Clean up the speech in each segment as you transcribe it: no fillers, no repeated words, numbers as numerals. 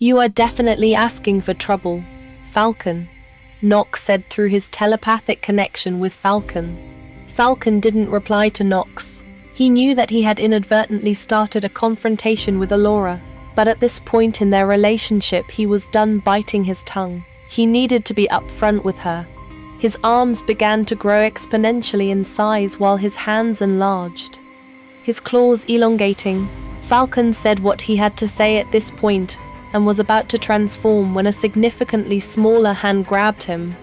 You are definitely asking for trouble, Falcon, Nox said through his telepathic connection with Falcon. Falcon didn't reply to Nox. He knew that he had inadvertently started a confrontation with Alora, but at this point in their relationship he was done biting his tongue. He needed to be upfront with her. His arms began to grow exponentially in size while his hands enlarged, his claws elongating. Falcon said what he had to say at this point and was about to transform when a significantly smaller hand grabbed him.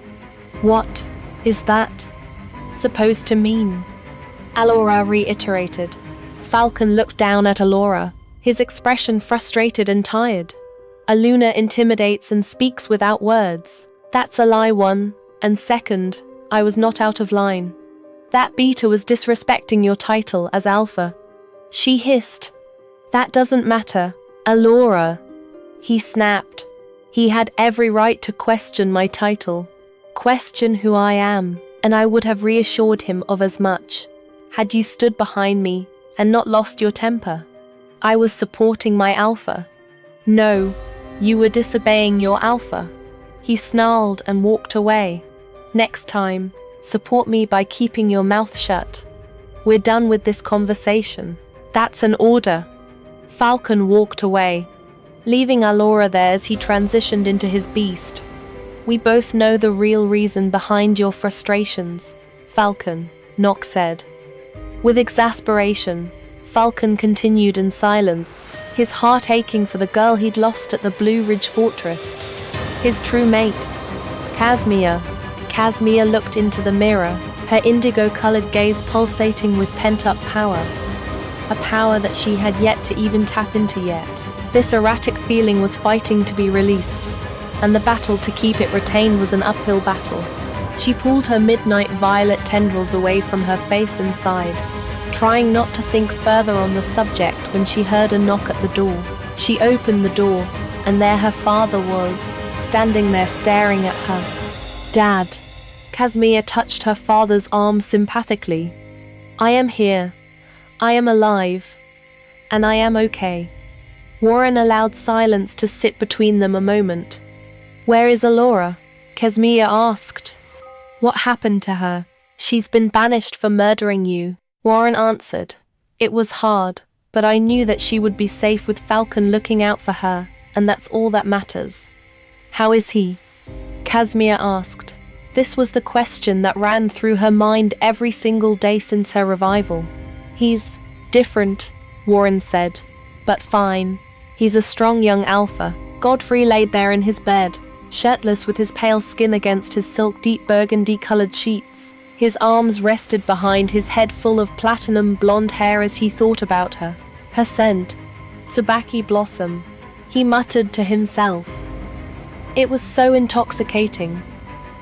What is that supposed to mean? Alora reiterated. Falcon looked down at Alora, his expression frustrated and tired. A Luna intimidates and speaks without words. That's a lie, one. And second, I was not out of line. That beta was disrespecting your title as Alpha. She hissed. That doesn't matter, Alora. He snapped. He had every right to question my title, question who I am, and I would have reassured him of as much, had you stood behind me and not lost your temper. I was supporting my Alpha. No, you were disobeying your Alpha. He snarled and walked away. Next time, support me by keeping your mouth shut. We're done with this conversation. That's an order. Falcon walked away, leaving Alora there as he transitioned into his beast. We both know the real reason behind your frustrations, Falcon, Nox said. With exasperation, Falcon continued in silence, his heart aching for the girl he'd lost at the Blue Ridge Fortress. His true mate, Kazmiyah. Kazmiyah looked into the mirror, her indigo-colored gaze pulsating with pent-up power. A power that she had yet to even tap into yet. This erratic feeling was fighting to be released, and the battle to keep it retained was an uphill battle. She pulled her midnight violet tendrils away from her face and sighed, trying not to think further on the subject when she heard a knock at the door. She opened the door, and there her father was, standing there staring at her. Dad. Kazmiyah touched her father's arm sympathetically. I am here. I am alive. And I am okay. Warren allowed silence to sit between them a moment. Where is Alora? Kazmiyah asked. What happened to her? She's been banished for murdering you, Warren answered. It was hard, but I knew that she would be safe with Falcon looking out for her, and that's all that matters. How is he? Kazmiyah asked. This was the question that ran through her mind every single day since her revival. He's different, Warren said, but fine. He's a strong young Alpha. Godfrey laid there in his bed, shirtless with his pale skin against his silk deep burgundy-colored sheets. His arms rested behind his head full of platinum blonde hair as he thought about her. Her scent, tobacco blossom, he muttered to himself. It was so intoxicating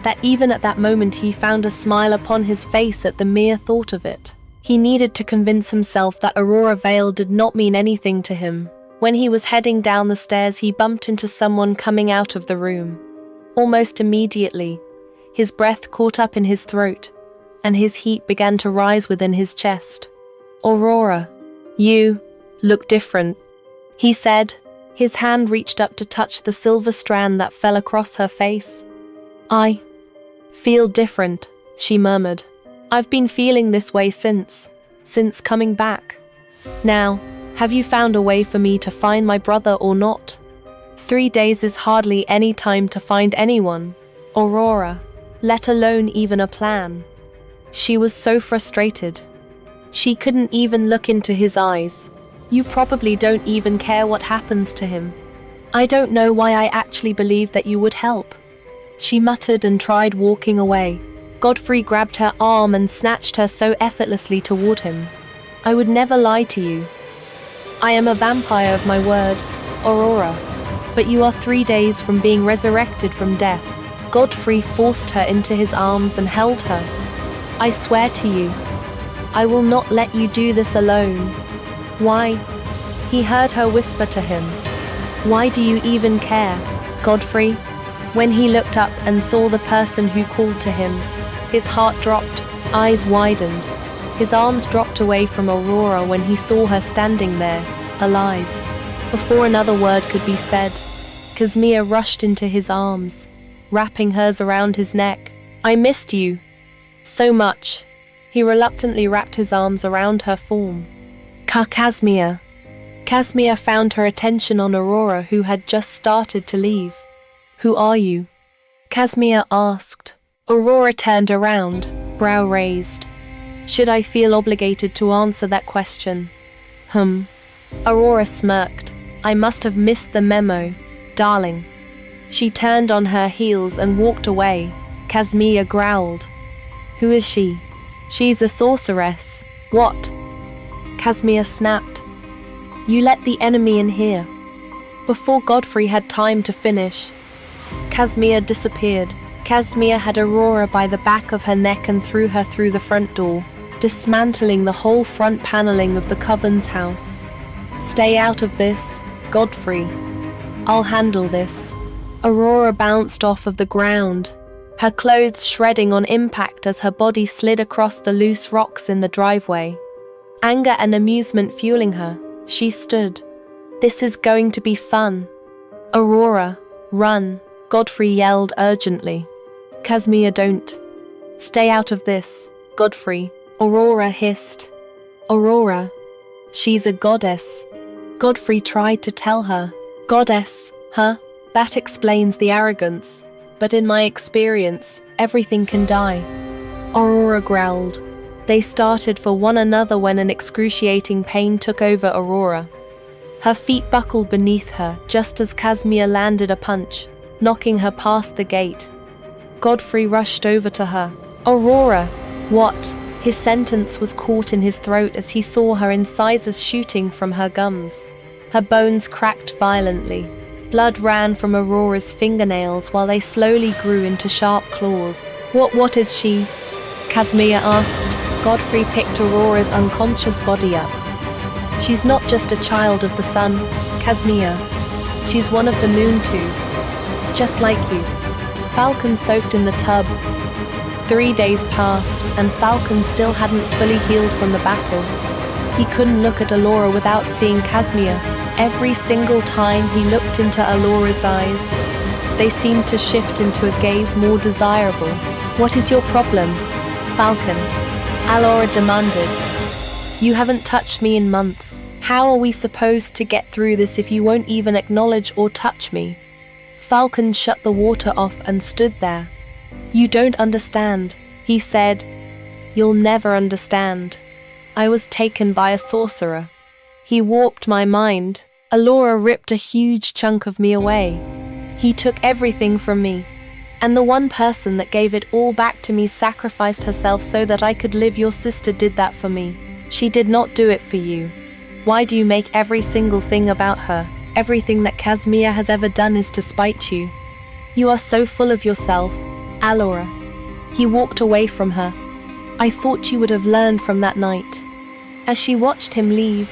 that even at that moment he found a smile upon his face at the mere thought of it. He needed to convince himself that Aurora Veil did not mean anything to him. When he was heading down the stairs, he bumped into someone coming out of the room. Almost immediately, his breath caught up in his throat, and his heat began to rise within his chest. Aurora, you look different, he said. His hand reached up to touch the silver strand that fell across her face. I feel different, she murmured. I've been feeling this way since coming back. Now, have you found a way for me to find my brother or not? 3 days is hardly any time to find anyone, Aurora, let alone even a plan. She was so frustrated. She couldn't even look into his eyes. You probably don't even care what happens to him. I don't know why I actually believed that you would help. She muttered and tried walking away. Godfrey grabbed her arm and snatched her so effortlessly toward him. I would never lie to you. I am a vampire of my word, Aurora. But you are 3 days from being resurrected from death. Godfrey forced her into his arms and held her. I swear to you, I will not let you do this alone. Why? He heard her whisper to him. Why do you even care, Godfrey? When he looked up and saw the person who called to him, his heart dropped, eyes widened. His arms dropped away from Aurora when he saw her standing there, alive. Before another word could be said, Kazmiyah rushed into his arms, wrapping hers around his neck. "I missed you so much." He reluctantly wrapped his arms around her form. Kazmiyah. Kazmiyah found her attention on Aurora, who had just started to leave. "Who are you?" Kazmiyah asked. Aurora turned around, brow raised. "Should I feel obligated to answer that question?" Aurora smirked. "I must have missed the memo, darling." She turned on her heels and walked away. Kazmiyah growled. "Who is she?" "She's a sorceress." "What?" Kazmiyah snapped. "You let the enemy in here." Before Godfrey had time to finish, Kazmiyah disappeared. Kazmiyah had Aurora by the back of her neck and threw her through the front door, dismantling the whole front paneling of the Coven's house. "Stay out of this, Godfrey. I'll handle this." Aurora bounced off of the ground, her clothes shredding on impact as her body slid across the loose rocks in the driveway. Anger and amusement fueling her, she stood. "This is going to be fun." "Aurora, run," Godfrey yelled urgently. "Kazmiyah, don't. Stay out of this, Godfrey," Aurora hissed. "Aurora, she's a goddess." Godfrey tried to tell her. "Goddess, huh? That explains the arrogance. But in my experience, everything can die." Aurora growled. They started for one another when an excruciating pain took over Aurora. Her feet buckled beneath her just as Kazmiyah landed a punch, knocking her past the gate. Godfrey rushed over to her. "Aurora, what?" His sentence was caught in his throat as he saw her incisors shooting from her gums. Her bones cracked violently. Blood ran from Aurora's fingernails while they slowly grew into sharp claws. What is she?" Kazmiyah asked. Godfrey picked Aurora's unconscious body up. "She's not just a child of the sun, Kazmiyah. She's one of the moon too. Just like you." Falcon soaked in the tub. 3 days passed, and Falcon still hadn't fully healed from the battle. He couldn't look at Alora without seeing Kazmiyah. Every single time he looked into Alora's eyes, they seemed to shift into a gaze more desirable. "What is your problem, Falcon?" Alora demanded. "You haven't touched me in months. How are we supposed to get through this if you won't even acknowledge or touch me?" Falcon shut the water off and stood there. "You don't understand," he said. "You'll never understand. I was taken by a sorcerer. He warped my mind. Alora ripped a huge chunk of me away. He took everything from me. And the one person that gave it all back to me sacrificed herself so that I could live. Your sister did that for me. She did not do it for you. Why do you make every single thing about her? Everything that Kazmiyah has ever done is to spite you. You are so full of yourself, Alora." He walked away from her. "I thought you would have learned from that night." As she watched him leave,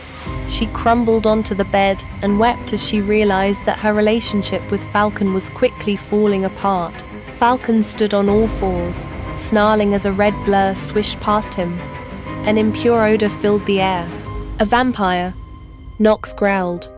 she crumbled onto the bed and wept as she realized that her relationship with Falcon was quickly falling apart. Falcon stood on all fours, snarling as a red blur swished past him. An impure odor filled the air. "A vampire," Nox growled.